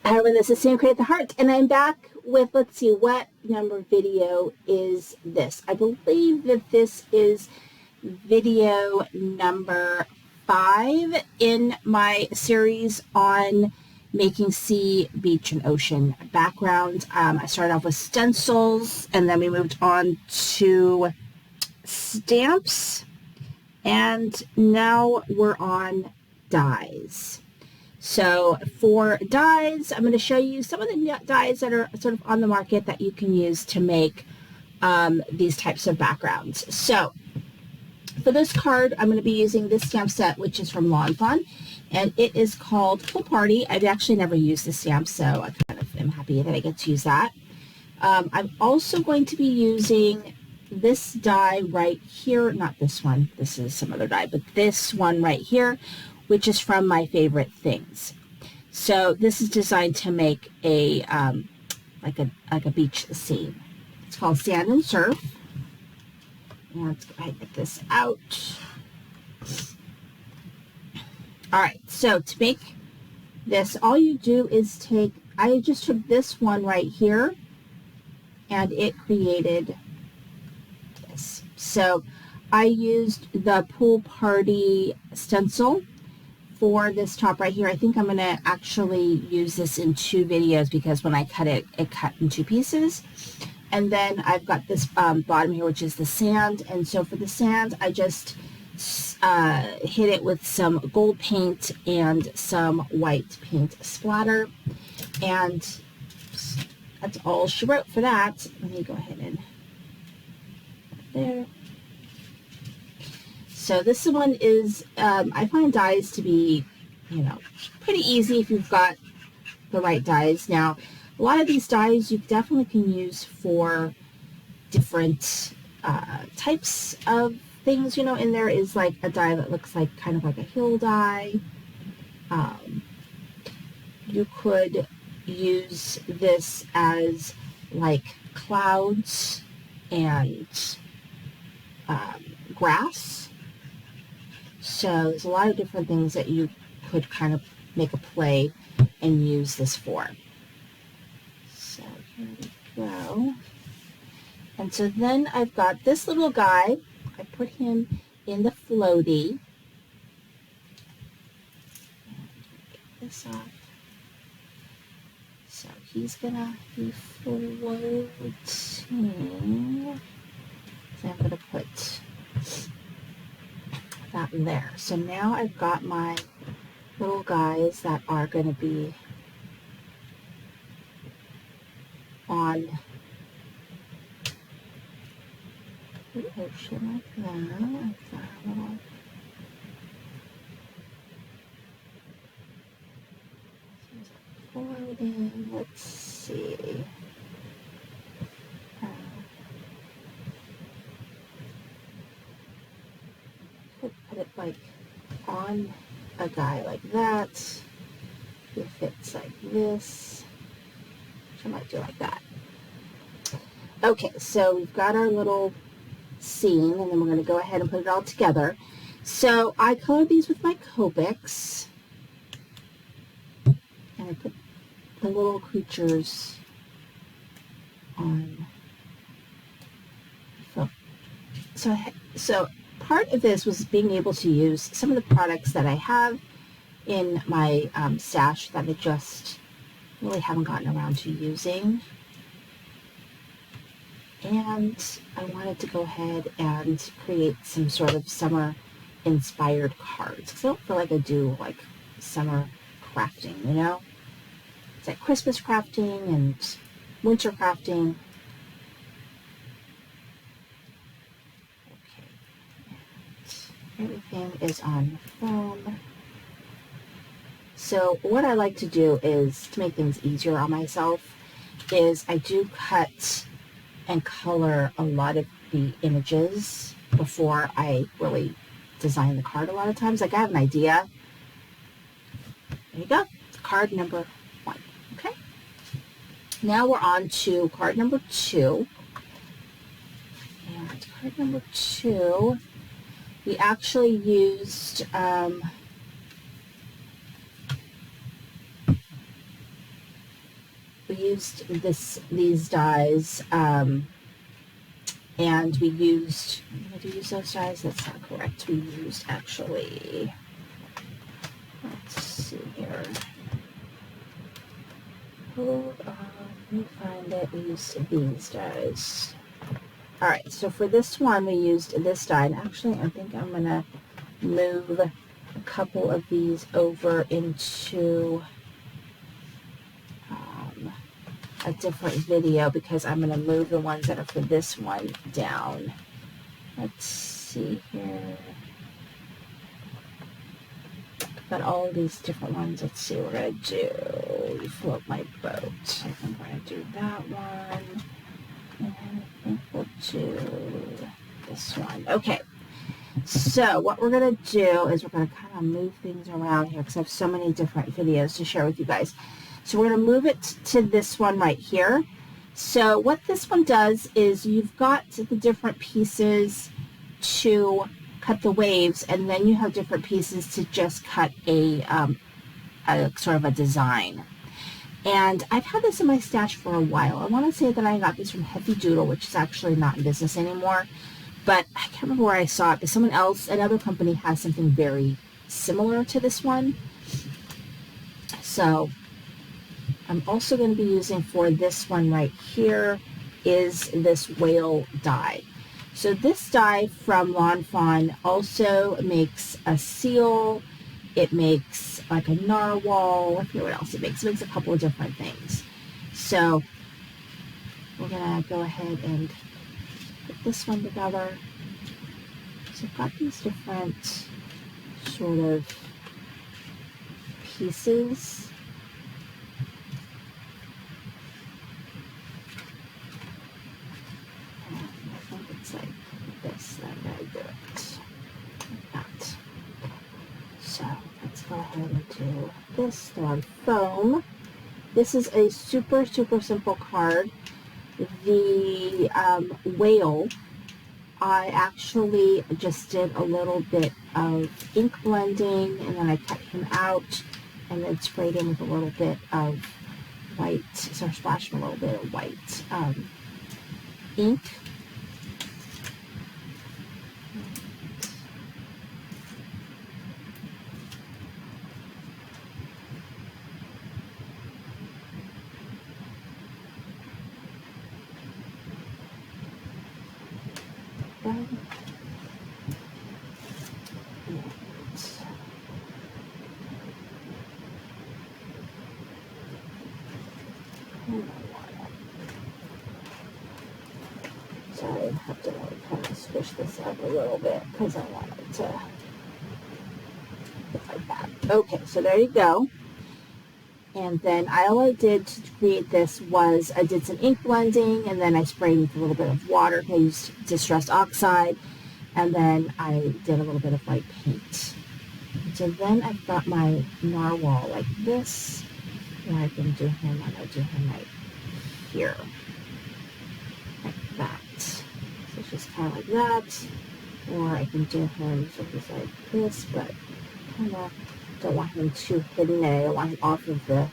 Hi everyone, this is Sam Create the Heart, and I'm back with, let's see, what number video is this? I believe that this is video number 5 in my series on making sea, beach, and ocean backgrounds. I started off with stencils, and then we moved on to stamps, and now we're on dies. So for dies, I'm going to show you some of the dies that are sort of on the market that you can use to make these types of backgrounds. So for this card, I'm going to be using this stamp set, which is from Lawn Fawn, and it is called Pool Party. I've actually never used the stamp, so I kind of am happy that I get to use that. I'm also going to be using this die right here, not this one, this is some other die, but this one right here, which is from My Favorite Things. So this is designed to make a like a beach scene. It's called Sand and Surf. And let's go ahead and get this out. All right, so to make this, all you do is take, I just took this one right here, and it created this. So I used the Pool Party stencil for this top right here. I think I'm going to actually use this in 2 videos because when I cut it, it cut in 2 pieces. And then I've got this bottom here, which is the sand. And so for the sand, I just hit it with some gold paint and some white paint splatter. And that's all she wrote for that. Let me go ahead and there. So this one is, I find dies to be, pretty easy if you've got the right dies. Now, a lot of these dies you definitely can use for different types of things. In there is like a die that looks like kind of like a hill die. You could use this as like clouds and grass. So there's a lot of different things that you could kind of make a play and use this for. So here we go. And so then I've got this little guy. I put him in the floaty. Get this off. So he's gonna be floating. So I'm gonna put that there. So now I've got my little guys that are going to be on the ocean like that. Floating. Let's see. Put it like on a guy like that. If it's like this, I might do like that. Okay, so we've got our little scene, and then we're going to go ahead and put it all together. So I colored these with my Copics, and I put the little creatures on. So part of this was being able to use some of the products that I have in my stash that I just really haven't gotten around to using. And I wanted to go ahead and create some sort of summer inspired cards, because I don't feel like I do like summer crafting, It's like Christmas crafting and winter crafting. Everything is on foam. So what I like to do is, to make things easier on myself, is I do cut and color a lot of the images before I really design the card a lot of times. Like I have an idea. There you go. Card number 1. Okay. Now we're on to card number 2. And card number 2, we actually used we used these dies, and we used, did we use those dies? That's not correct. We used actually, let's see here. Hold on, let me find it. We used these dies. All right, so for this one, we used this die. And actually, I think I'm going to move a couple of these over into a different video because I'm going to move the ones that are for this one down. Let's see here. Got all of these different ones. Let's see what we're going to do. You float my boat. I think we're going to do that one. And I think we'll do this one. Okay. So what we're going to do is we're going to kind of move things around here because I have so many different videos to share with you guys. So we're going to move it to this one right here. So what this one does is you've got the different pieces to cut the waves, and then you have different pieces to just cut a sort of a design. And I've had this in my stash for a while. I want to say that I got this from Heavy Doodle, which is actually not in business anymore. But I can't remember where I saw it, but someone else, another company, has something very similar to this one. So I'm also going to be using for this one right here is this whale die. So this die from Lawn Fawn also makes a seal. It makes like a narwhal. I forget what else it makes. It makes a couple of different things. So we're going to go ahead and put this one together. So I've got these different sort of pieces. And I think it's like this that I do it. Like that. So let's go ahead and do this. They're on foam. This is a super, super simple card. The whale, I actually just did a little bit of ink blending, and then I cut him out and then sprayed him with a little bit of white, so I splashed him a little bit of white ink. Sorry, I have to kind of squish this up a little bit because I want it to look like that. Okay, so there you go. And then all I did to create this was I did some ink blending, and then I sprayed with a little bit of water. I used distressed oxide, and then I did a little bit of white paint. So then I've got my narwhal like this, and I can do him, I'm going to do him right here, like that. So it's just kind of like that, or I can do him so he's like this, but kind of don't want him too hidden there. I don't want him off of the,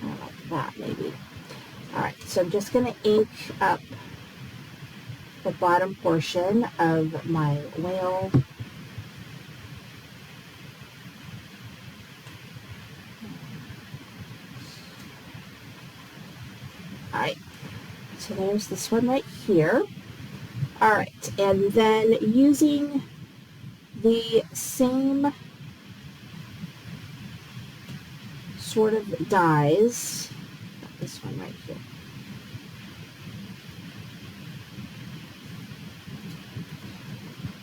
kind of like that maybe. Alright, so I'm just going to ink up the bottom portion of my whale. Alright, so there's this one right here. Alright, and then using the same sort of dies, this one right here.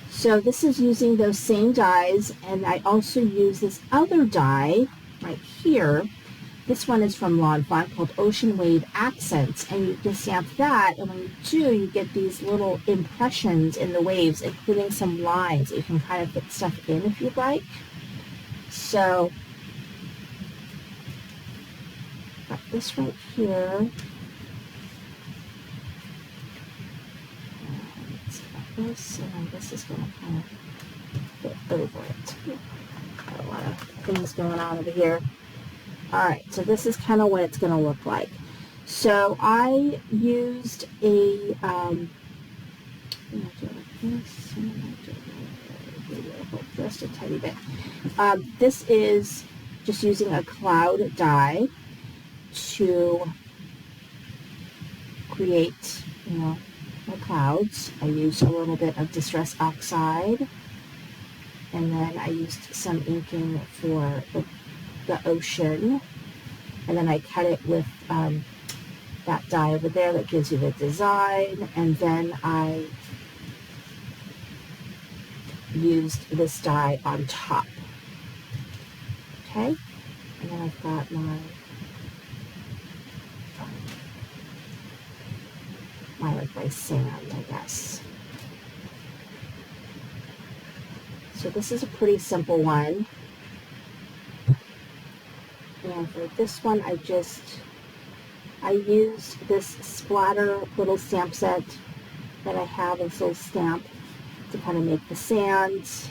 So this is using those same dies, and I also use this other die right here. This one is from Lawn Fawn called Ocean Wave Accents, and you can stamp that, and when you do, you get these little impressions in the waves, including some lines that you can kind of put stuff in if you'd like. So, got this right here. Let's got this, and then this is going to kind of fit over it. Got a lot of things going on over here. All right, so this is kind of what it's going to look like. So I used a, I'm going to do it like this, and I'm going to do it just a tiny bit. This is just using a cloud die to create, my clouds. I used a little bit of Distress Oxide, and then I used some inking for the ocean, and then I cut it with that die over there that gives you the design, and then I used this die on top. Okay, and then I've got my sand, I guess. So this is a pretty simple one. And for this one, I used this splatter little stamp set that I have, this little stamp, to kind of make the sands.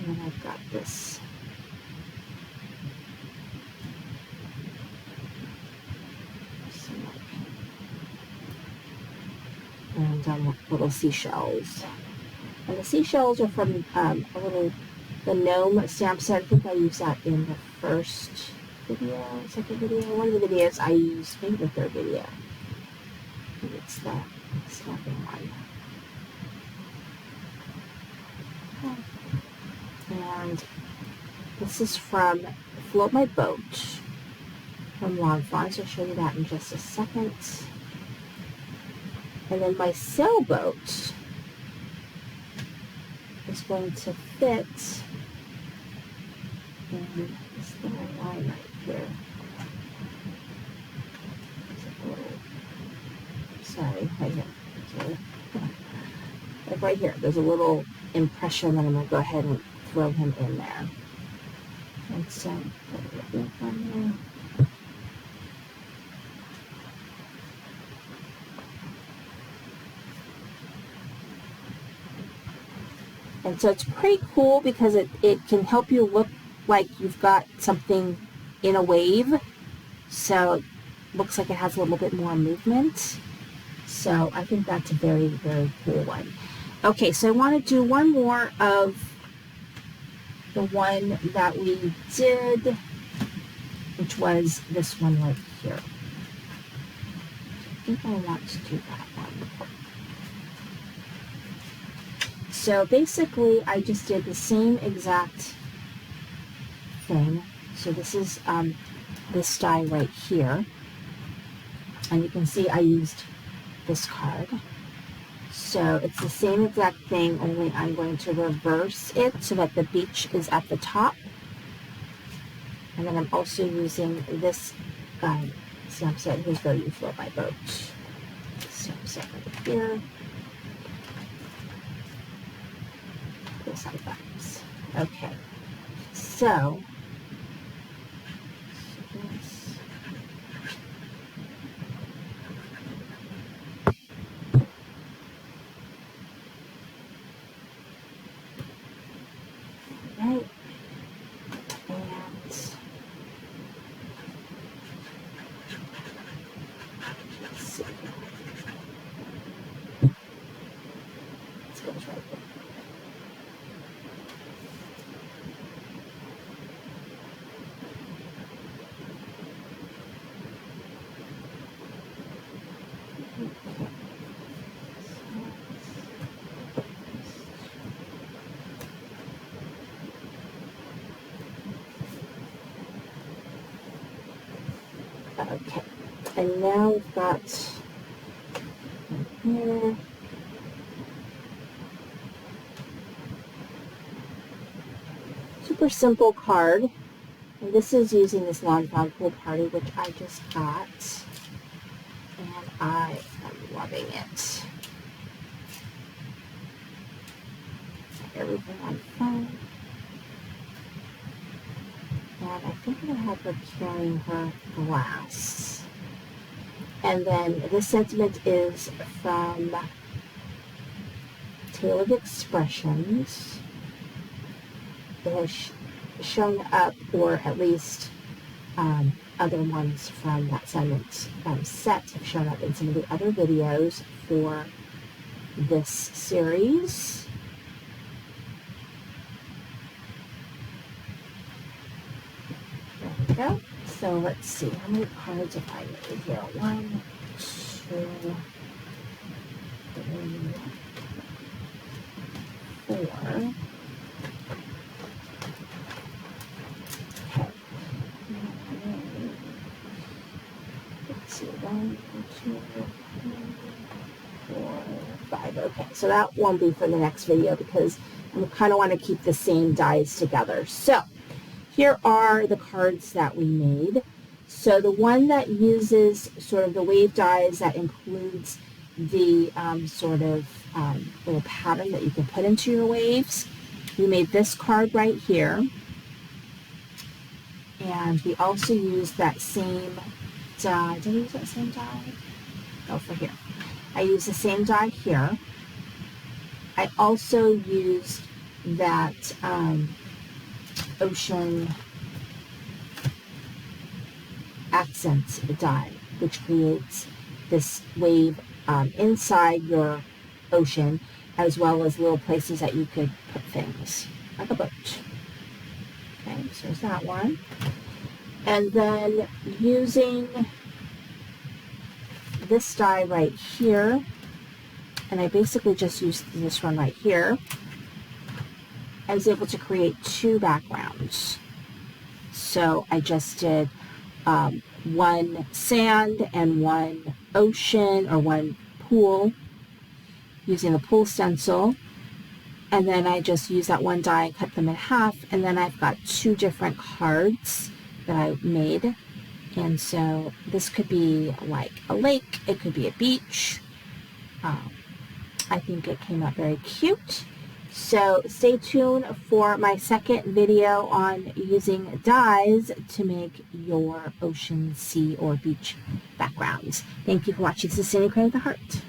And then I've got this and little seashells. And the seashells are from the gnome stamp set. I think I used that in the first video, second video, one of the videos I used, maybe the third video. I think it's the snapping one. And this is from Float My Boat from Lawn Fawn, so I'll show you that in just a second. And then my sailboat is going to fit in this little line right here. Sorry, right here. Sorry. Like right here, there's a little impression that I'm going to go ahead and throw him in there. And so, put it on there. And so it's pretty cool because it can help you look like you've got something in a wave. So it looks like it has a little bit more movement. So I think that's a very, very cool one. Okay, so I want to do one more of the one that we did, which was this one right here. I think I want to do that one. So basically, I just did the same exact thing. So this is this die right here. And you can see I used this card. So it's the same exact thing, only I'm going to reverse it so that the beach is at the top. And then I'm also using this stamp set, Here's Where You Float My Boat. Stamp set right here. Sometimes. Okay, so right, and let's see. This goes right there. Okay, and now we've got here. Super simple card. And this is using this Lawn Fawn Pool Party, which I just got. And I am loving it. Everything on fun. And I think I'm going to have her carrying her glass. And then this sentiment is from Tale of Expressions. It has shown up, or at least other ones from that segment set have shown up in some of the other videos for this series. There we go. So let's see, how many cards have I made here? 1, 2, 3, 4. Okay. Let's see, 1, 2, 3, 4, 5. Okay, so that won't be for the next video because I kind of want to keep the same dies together. So here are the cards that we made. So the one that uses sort of the wave dies that includes the little pattern that you can put into your waves. We made this card right here. And we also used that same die. Did I use that same die? Oh, for here. I used the same die here. I also used that ocean accents die, which creates this wave inside your ocean, as well as little places that you could put things, like a boat. Okay, so there's that one. And then using this die right here, and I basically just used this one right here, I was able to create 2 backgrounds. So I just did one sand and one ocean, or one pool, using the pool stencil. And then I just used that one die and cut them in half. And then I've got 2 different cards that I made. And so this could be like a lake, it could be a beach. I think it came out very cute. So stay tuned for my second video on using dies to make your ocean, sea, or beach backgrounds. Thank you for watching. This is Sandy Cray with a Heart.